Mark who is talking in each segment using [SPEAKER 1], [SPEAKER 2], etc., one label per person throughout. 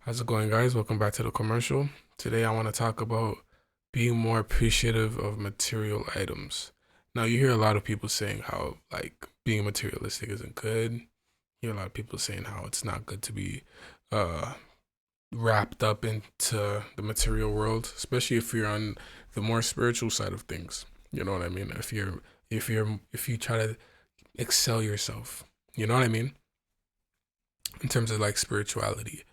[SPEAKER 1] How's it going, guys? Welcome back to the commercial. Today, I want to talk about being more appreciative of material items. Now, you hear a lot of people saying how, like, being materialistic isn't good. You hear a lot of people saying how it's not good to be uh, wrapped up into the material world, especially if you're on the more spiritual side of things. You know what I mean? If you try to excel yourself, you know what I mean? In terms of like spirituality,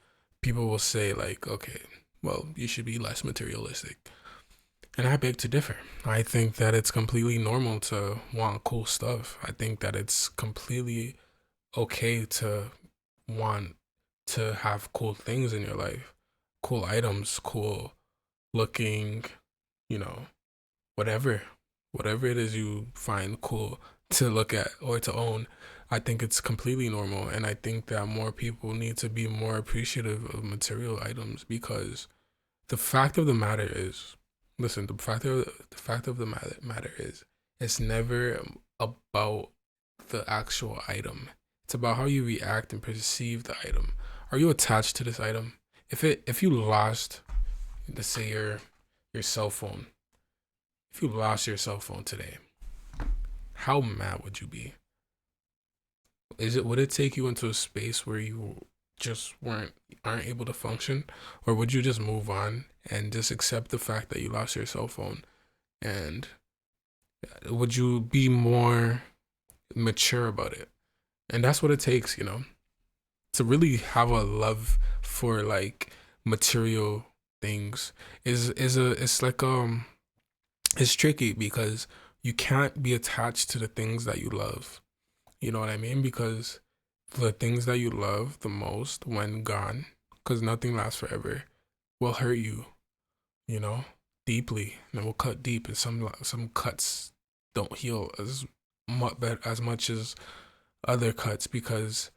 [SPEAKER 1] people will say like, okay, well, you should be less materialistic. And I beg to differ. I think that it's completely normal to want cool stuff. I think that it's completely okay to want to have cool things in your life, cool items, cool looking, you know, whatever, whatever it is you find cool to look at or to own. I think it's completely normal, and I think that more people need to be more appreciative of material items because the fact of the matter is, listen, the fact of the matter is, it's never about the actual item. It's about how you react and perceive the item. Are you attached to this item? If you lost, let's say your cell phone, if you lost your cell phone today, how mad would you be? Would it take you into a space where you just aren't able to function, or would you just move on and just accept the fact that you lost your cell phone? And would you be more mature about it? And that's what it takes, to really have a love for like material things. It's like it's tricky because you can't be attached to the things that you love. You know what I mean? Because the things that you love the most when gone, because nothing lasts forever, will hurt you, you know, deeply. And it will cut deep, and some cuts don't heal as much as other cuts because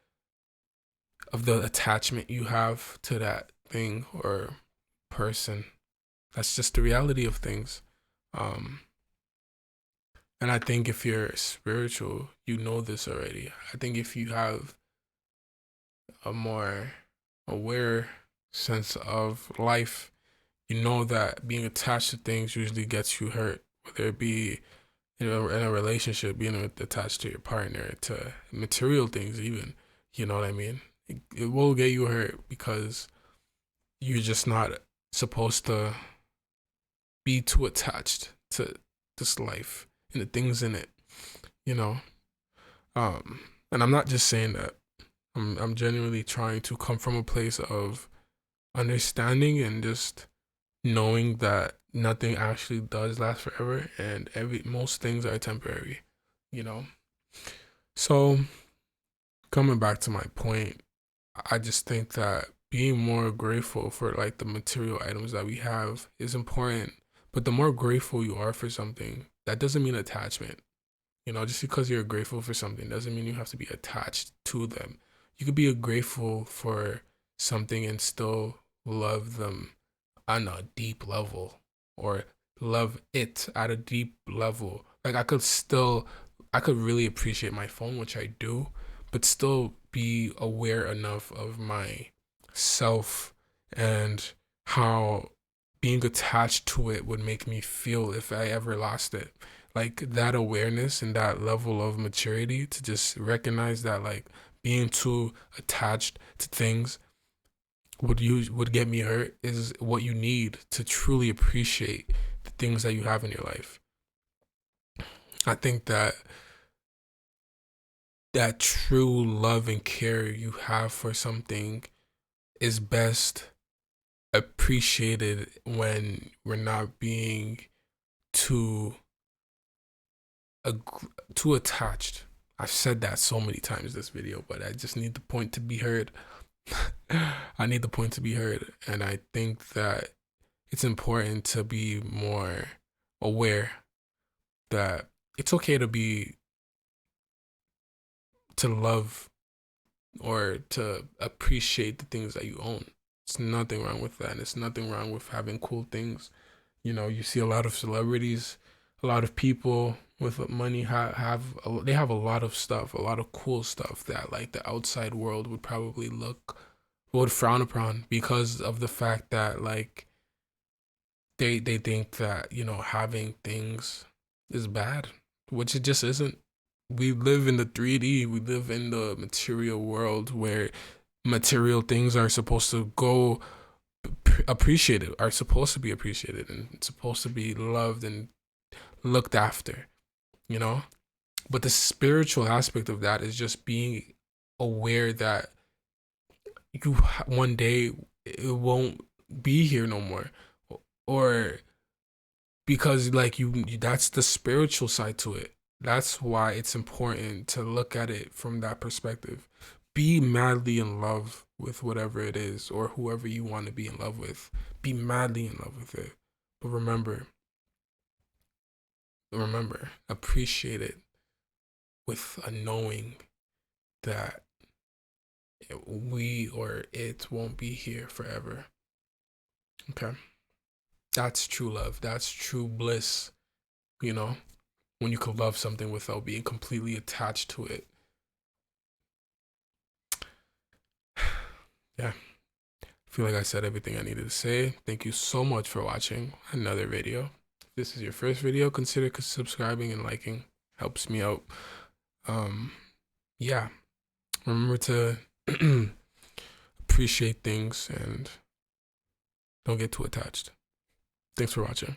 [SPEAKER 1] of the attachment you have to that thing or person. That's just the reality of things. Um, and I think if you're spiritual, you know this already. I think if you have a more aware sense of life, you know that being attached to things usually gets you hurt, whether it be in a relationship, being attached to your partner, to material things, even. You know what I mean? It will get you hurt because you're just not supposed to be too attached to this life and the things in it, you know? Um, and I'm not just saying that. I'm genuinely trying to come from a place of understanding and just knowing that nothing actually does last forever and every most things are temporary, you know. So coming back to my point, I just think that being more grateful for like the material items that we have is important. But the more grateful you are for something, that doesn't mean attachment. Just because you're grateful for something doesn't mean you have to be attached to them. You could be grateful for something and still love them on a deep level or love it at a deep level. Like I could really appreciate my phone, which I do, but still be aware enough of myself and how being attached to it would make me feel if I ever lost it. Like that awareness and that level of maturity to just recognize that like being too attached to things would get me hurt is what you need to truly appreciate the things that you have in your life. I think that that true love and care you have for something is best appreciated when we're not being too too attached. I've said that so many times this video, but I just need the point to be heard. I need the point to be heard, and I think that it's important to be more aware that it's okay to love or to appreciate the things that you own. It's nothing wrong with that. And it's nothing wrong with having cool things. You see a lot of celebrities, a lot of people with money they have a lot of stuff, a lot of cool stuff that like the outside world would frown upon because of the fact that like they think that, you know, having things is bad, which it just isn't. We live in the 3D, we live in the material world where material things are supposed to go appreciated, are supposed to be appreciated and supposed to be loved and looked after, you know? But the spiritual aspect of that is just being aware that you one day it won't be here no more, or because like that's the spiritual side to it. That's why it's important to look at it from that perspective. Be madly in love with whatever it is or whoever you want to be in love with. Be madly in love with it. But remember, appreciate it with a knowing that we or it won't be here forever. Okay? That's true love. That's true bliss, you know? When you can love something without being completely attached to it. Yeah. I feel like I said everything I needed to say. Thank you so much for watching another video. If this is your first video, consider subscribing and liking. Helps me out. Yeah. Remember to appreciate things and don't get too attached. Thanks for watching.